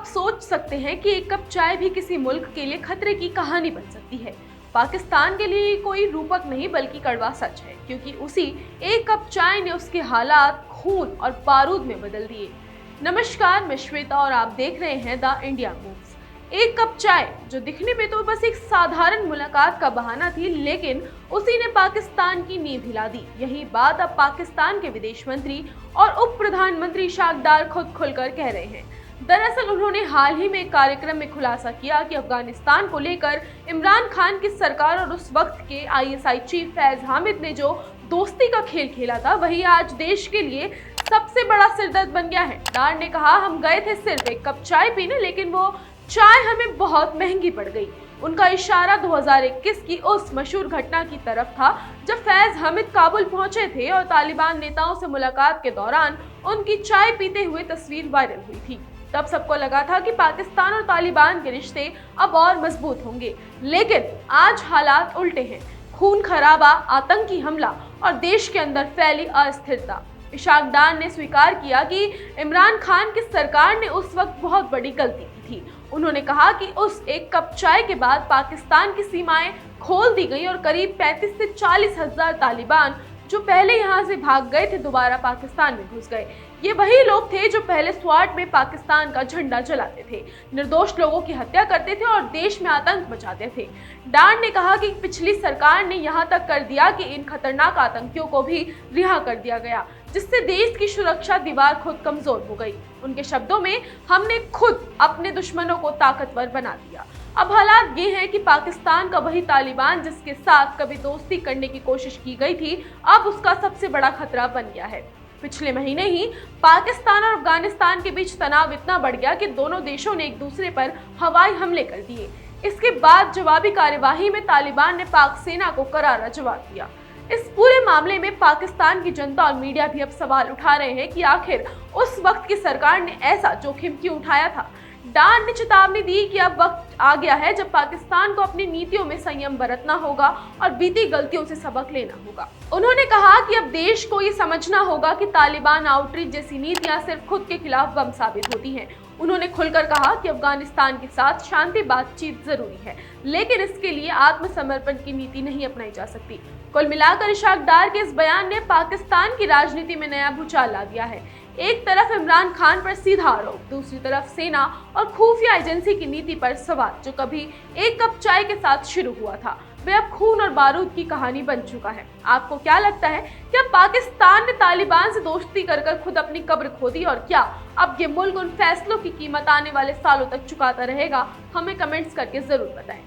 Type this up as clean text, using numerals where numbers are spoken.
सोच सकते हैं कि एक कप चाय भी किसी मुल्क के लिए खतरे की कहानी बन सकती है। पाकिस्तान के लिए कोई रूपक नहीं बल्कि कड़वा सच है, क्योंकि उसी एक कप चाय ने उसके हालात खून और बारूद में बदल दिए। नमस्कार, मैं श्वेता और आप देख रहे हैं द इंडिया मूव्स। एक कप चाय जो दिखने में तो बस एक साधारण मुलाकात का बहाना थी, लेकिन उसी ने पाकिस्तान की नींव हिला दी। यही बात अब पाकिस्तान के विदेश मंत्री और उप प्रधानमंत्री इशाक डार खुद खुलकर कह रहे हैं। दरअसल उन्होंने हाल ही में एक कार्यक्रम में खुलासा किया कि अफगानिस्तान को लेकर इमरान खान की सरकार और उस वक्त के आईएसआई चीफ फैज हामिद ने जो दोस्ती का खेल खेला था, वही आज देश के लिए सबसे बड़ा सिरदर्द बन गया है। डार ने कहा, हम गए थे सिर्फ एक कप चाय पीने, लेकिन वो चाय हमें बहुत महंगी पड़ गई। उनका इशारा 2021 की उस मशहूर घटना की तरफ था जब फैज हामिद काबुल पहुंचे थे और तालिबान नेताओं से मुलाकात के दौरान उनकी चाय पीते हुए तस्वीर वायरल हुई थी। तब सबको लगा था कि पाकिस्तान और तालिबान के रिश्ते अब और मजबूत होंगे, लेकिन आज हालात उल्टे हैं। खून खराबा, आतंकी हमला और देश के अंदर फैली अस्थिरता। इशाक डार ने स्वीकार किया कि इमरान खान की सरकार ने उस वक्त बहुत बड़ी गलती की थी। उन्होंने कहा कि उस एक कप चाय के बाद पाकिस्तान की सीमाएं खोल दी गई और करीब 35 से 40 हजार तालिबान जो पहले यहां से भाग गए थे, दोबारा पाकिस्तान में घुस गए। ये वही लोग थे जो पहले स्वाट में पाकिस्तान का झंडा जलाते थे, निर्दोष लोगों की हत्या करते थे और देश में आतंक मचाते थे। डार ने कहा कि पिछली सरकार ने यहां तक कर दिया कि इन खतरनाक आतंकियों को भी रिहा कर दिया गया, जिससे देश की सुरक्षा दीवार खुद कमजोर हो गई। उनके शब्दों में, हमने खुद अपने दुश्मनों को ताकतवर बना दिया। अब हालात ये हैं कि पाकिस्तान का वही तालिबान जिसके साथ कभी दोस्ती करने की कोशिश की गई थी, अब उसका सबसे बड़ा खतरा बन गया है। पिछले महीने ही पाकिस्तान और अफगानिस्तान के बीच तनाव इतना बढ़ गया कि दोनों देशों ने एक दूसरे पर हवाई हमले कर दिए। इसके बाद जवाबी कार्यवाही में तालिबान ने पाक सेना को करारा जवाब दिया। इस पूरे मामले में पाकिस्तान की जनता और मीडिया भी अब सवाल उठा रहे हैं कि आखिर उस वक्त की सरकार ने ऐसा जोखिम क्यों उठाया था। डार ने चेतावनी दी कि अब वक्त आ गया है जब पाकिस्तान को अपनी नीतियों में संयम बरतना होगा और बीती गलतियों से सबक लेना होगा। उन्होंने कहा कि अब देश को ये समझना होगा कि तालिबान आउटरीच जैसी नीतियां सिर्फ खुद के खिलाफ बम साबित होती हैं। उन्होंने खुलकर कहा कि अफगानिस्तान के साथ शांति बातचीत जरूरी है, लेकिन इसके लिए आत्मसमर्पण की नीति नहीं अपनाई जा सकती। कुल मिलाकर इशाक डार के इस बयान ने पाकिस्तान की राजनीति में नया भूचाल ला दिया है। एक तरफ इमरान खान पर सीधा आरोप, दूसरी तरफ सेना और खुफिया एजेंसी की नीति पर सवाल, जो कभी एक कप चाय के साथ शुरू हुआ था, वे अब खून और बारूद की कहानी बन चुका है। आपको क्या लगता है, क्या पाकिस्तान ने तालिबान से दोस्ती कर खुद अपनी कब्र खोदी, और क्या अब ये मुल्क उन फैसलों की कीमत आने वाले सालों तक चुकाता रहेगा? हमें कमेंट्स करके जरूर बताएं।